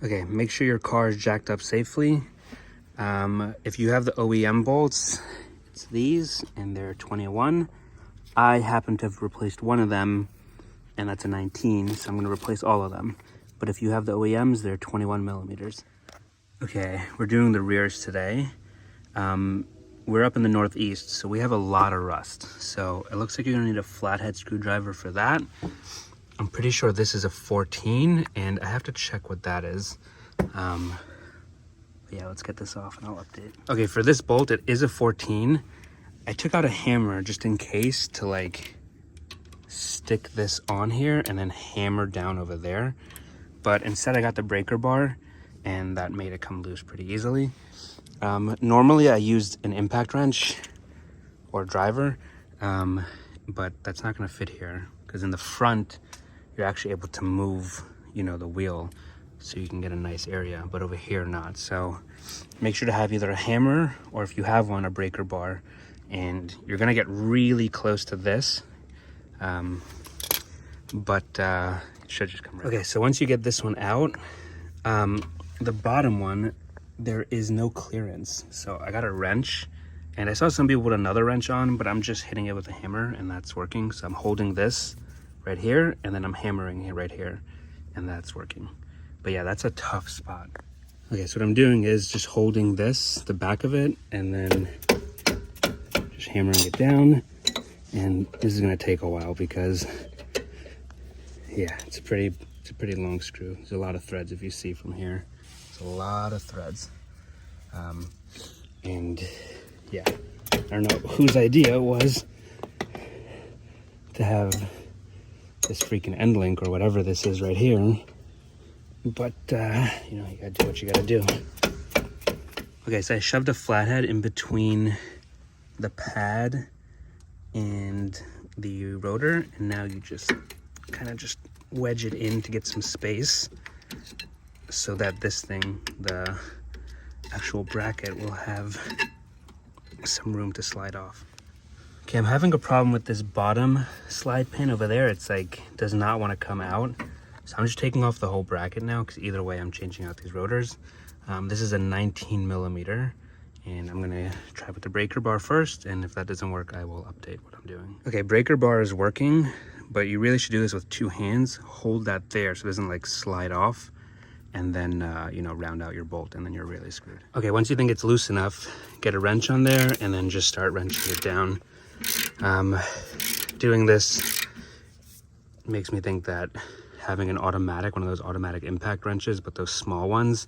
Okay, make sure your car is jacked up safely. If you have the OEM bolts, it's these, and they're 21. I happen to have replaced one of them, and that's a 19, so I'm gonna replace all of them. But if you have the OEMs, they're 21 millimeters. Okay, we're doing the rears today. We're up in the Northeast, so we have a lot of rust. So it looks like you're gonna need a flathead screwdriver for that. I'm pretty sure this is a 14, and I have to check what that is. Yeah, let's get this off and I'll update. Okay, for this bolt, it is a 14. I took out a hammer just in case to like stick this on here and then hammer down over there. But instead I got the breaker bar and that made it come loose pretty easily. Normally I used an impact wrench or driver, but that's not gonna fit here because in the front, you're actually able to move, you know, the wheel so you can get a nice area, but over here not. So make sure to have either a hammer or if you have one, a breaker bar, and you're gonna get really close to this, but it should just come right. Okay, so once you get this one out, the bottom one, there is no clearance. So I got a wrench, and I saw some people with another wrench on, but I'm just hitting it with a hammer and that's working. So I'm holding this right here, and then I'm hammering it right here, and that's working. But yeah, that's a tough spot. Okay, so what I'm doing is just holding this, the back of it, and then just hammering it down. And this is gonna take a while because, yeah, it's a pretty long screw. There's a lot of threads if you see from here. It's a lot of threads. And yeah, I don't know whose idea it was to have this freaking end link or whatever this is right here. But, you know, you gotta do what you gotta do. Okay, so I shoved a flathead in between the pad and the rotor, and now you just kind of just wedge it in to get some space so that this thing, the actual bracket, will have some room to slide off. Okay, I'm having a problem with this bottom slide pin over there. It's like, does not want to come out. So I'm just taking off the whole bracket now because either way I'm changing out these rotors. This is a 19 millimeter, and I'm gonna try with the breaker bar first, and if that doesn't work, I will update what I'm doing. Okay, breaker bar is working, but you really should do this with two hands. Hold that there so it doesn't like slide off, and then, you know, round out your bolt, and then you're really screwed. Okay, once you think it's loose enough, get a wrench on there, and then just start wrenching it down. Doing this makes me think that having an automatic, one of those automatic impact wrenches, but those small ones,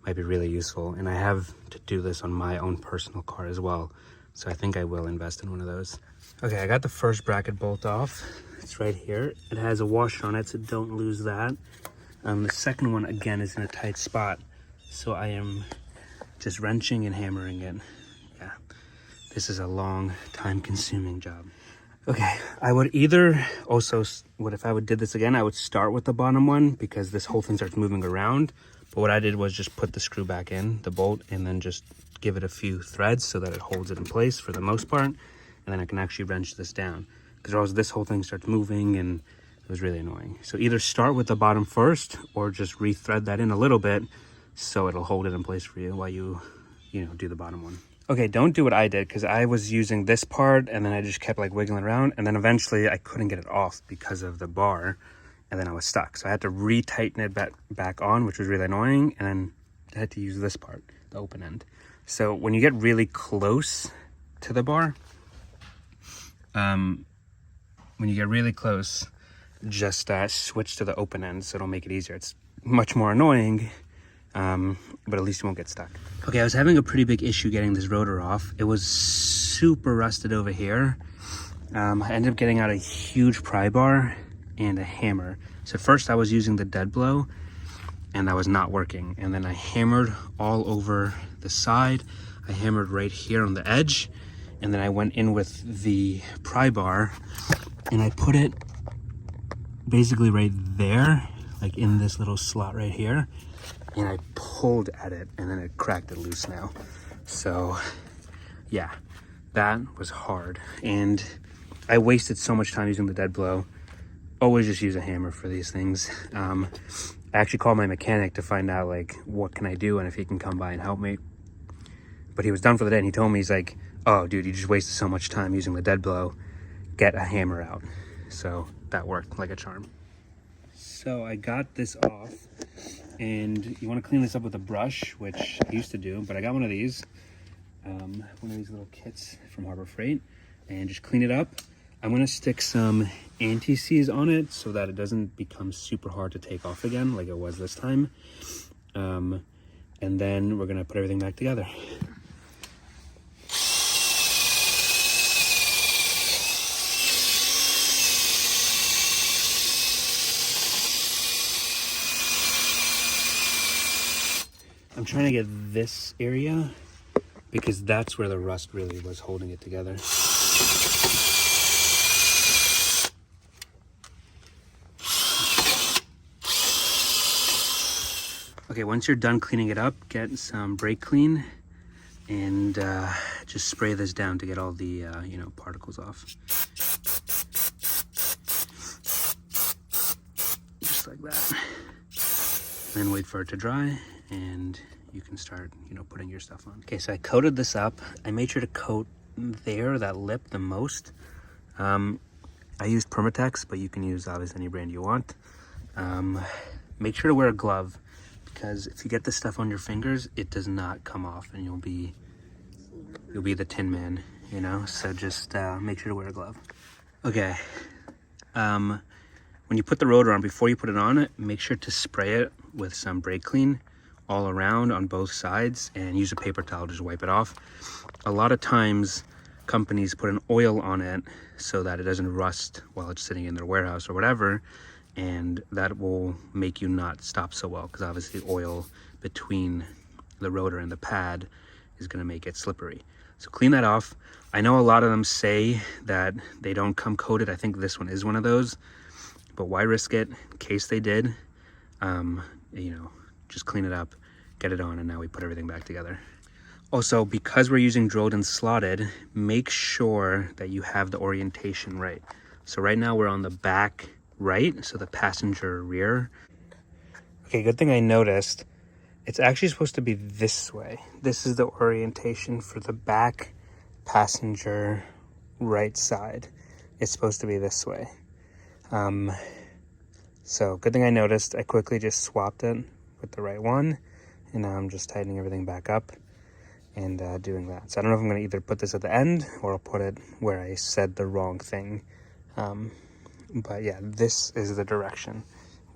might be really useful. And I have to do this on my own personal car as well, so I think I will invest in one of those. Okay, I got the first bracket bolt off. It's right here. It has a washer on it, so don't lose that. The second one, again, is in a tight spot, so I am just wrenching and hammering it. Yeah, this is a long, time-consuming job. Okay, I would either also, if I did this again, I would start with the bottom one because this whole thing starts moving around. But what I did was just put the screw back in, the bolt, and then just give it a few threads so that it holds it in place for the most part. And then I can actually wrench this down because otherwise this whole thing starts moving and it was really annoying. So either start with the bottom first or just re-thread that in a little bit so it'll hold it in place for you while you do the bottom one. Okay, don't do what I did because I was using this part and then I just kept like wiggling around, and then eventually I couldn't get it off because of the bar, and then I was stuck. So I had to re-tighten it back on, which was really annoying, and then I had to use this part, the open end. So when you get really close to the bar, just switch to the open end so it'll make it easier. It's much more annoying, but at least you won't get stuck. Okay, I was having a pretty big issue getting this rotor off. It was super rusted over here. I ended up getting out a huge pry bar and a hammer. So at first I was using the dead blow and that was not working. And then I hammered all over the side. I hammered right here on the edge. And then I went in with the pry bar and I put it basically right there, like in this little slot right here. And I pulled at it and then it cracked it loose now. So yeah, that was hard. And I wasted so much time using the dead blow. Always just use a hammer for these things. I actually called my mechanic to find out like what can I do and if he can come by and help me. But he was done for the day and he told me, he's like, oh dude, you just wasted so much time using the dead blow. Get a hammer out. So that worked like a charm. So I got this off, and you want to clean this up with a brush, which I used to do, but I got one of these little kits from Harbor Freight, and just clean it up. I'm going to stick some anti-seize on it so that it doesn't become super hard to take off again like it was this time. And then we're going to put everything back together. I'm trying to get this area because that's where the rust really was holding it together. Okay, once you're done cleaning it up, get some brake clean and just spray this down to get all the particles off. Just like that. Then wait for it to dry and you can start, putting your stuff on. Okay, so I coated this up. I made sure to coat that lip the most. I used Permatex, but you can use obviously any brand you want. Make sure to wear a glove because if you get this stuff on your fingers, it does not come off and you'll be the Tin Man, So just make sure to wear a glove. Okay. When you put the rotor on, before you put it on, make sure to spray it with some brake clean all around on both sides and use a paper towel to just wipe it off. A lot of times companies put an oil on it so that it doesn't rust while it's sitting in their warehouse or whatever, and that will make you not stop so well because obviously oil between the rotor and the pad is going to make it slippery. So clean that off. I know a lot of them say that they don't come coated. I think this one is one of those, but why risk it in case they did? Just clean it up, get it on, and now we put everything back together. Also, because we're using drilled and slotted, make sure that you have the orientation right. So right now we're on the back right, so the passenger rear. Okay, good thing I noticed. It's actually supposed to be this way. This is the orientation for the back passenger right side. It's supposed to be this way. So good thing I noticed. I quickly just swapped it with the right one, and now I'm just tightening everything back up and doing that. So I don't know if I'm going to either put this at the end or I'll put it where I said the wrong thing. But yeah, this is the direction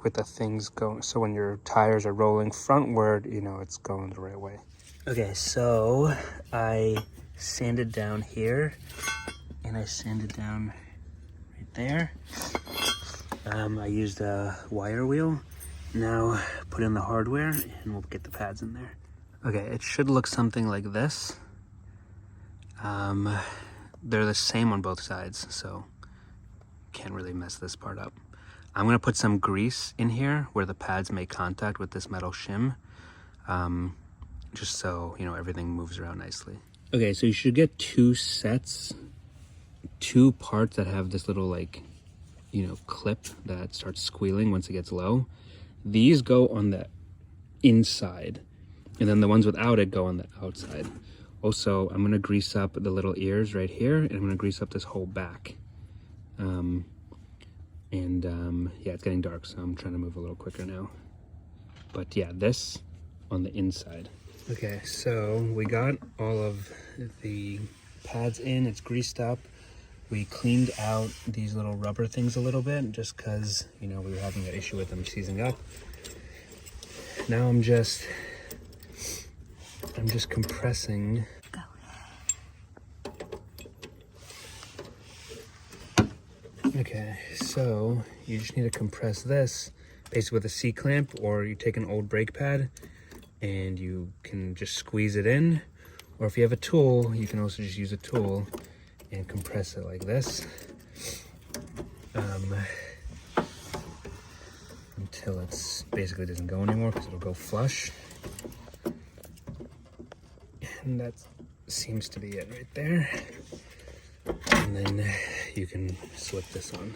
with the things going. So when your tires are rolling frontward, it's going the right way. Okay, so I sanded down here and I sanded down right there. I used a wire wheel. Now put in the hardware and we'll get the pads in there. Okay, it should look something like this. They're the same on both sides, so can't really mess this part up. I'm gonna put some grease in here where the pads make contact with this metal shim, just so everything moves around nicely. Okay, so you should get two parts that have this little clip that starts squealing once it gets low. These go on the inside, and then the ones without it go on the outside. Also, I'm gonna grease up the little ears right here, and I'm gonna grease up this whole back. Yeah, it's getting dark, so I'm trying to move a little quicker now. But yeah, this on the inside. Okay, so we got all of the pads in, it's greased up. We cleaned out these little rubber things a little bit just because, we were having an issue with them seizing up. Now I'm just compressing. Okay, so you just need to compress this basically with a C-clamp, or you take an old brake pad and you can just squeeze it in. Or if you have a tool, you can also just use a tool and compress it like this until it's basically doesn't go anymore because it'll go flush. And that seems to be it right there. And then you can slip this on.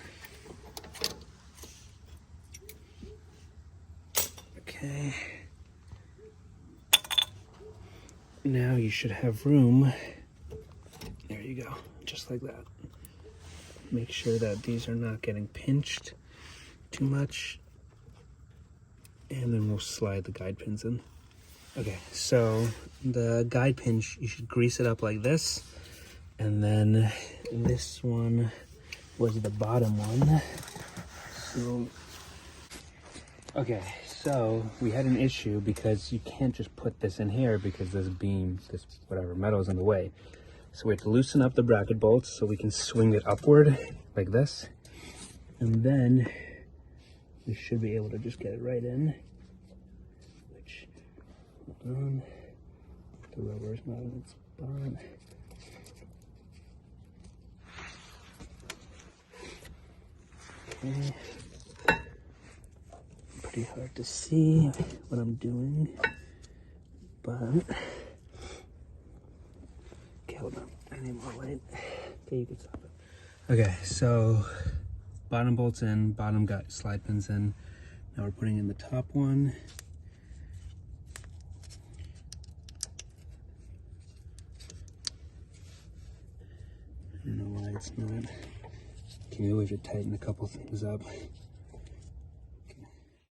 Okay. Now you should have room. There you go, just like that. Make sure that these are not getting pinched too much. And then we'll slide the guide pins in. Okay, so the guide pin, you should grease it up like this. And then this one was the bottom one. So, okay, so we had an issue because you can't just put this in here because this beam, this whatever metal is in the way. So we have to loosen up the bracket bolts so we can swing it upward like this. And then we should be able to just get it right in. Which, hold on, the rubber is not in its spot. Okay. Pretty hard to see what I'm doing, but okay, hold on, I need more light. Okay, you can stop it. Okay, so bottom bolts in, bottom got slide pins in. Now we're putting in the top one. I don't know why it's not. Can you always tighten a couple things up?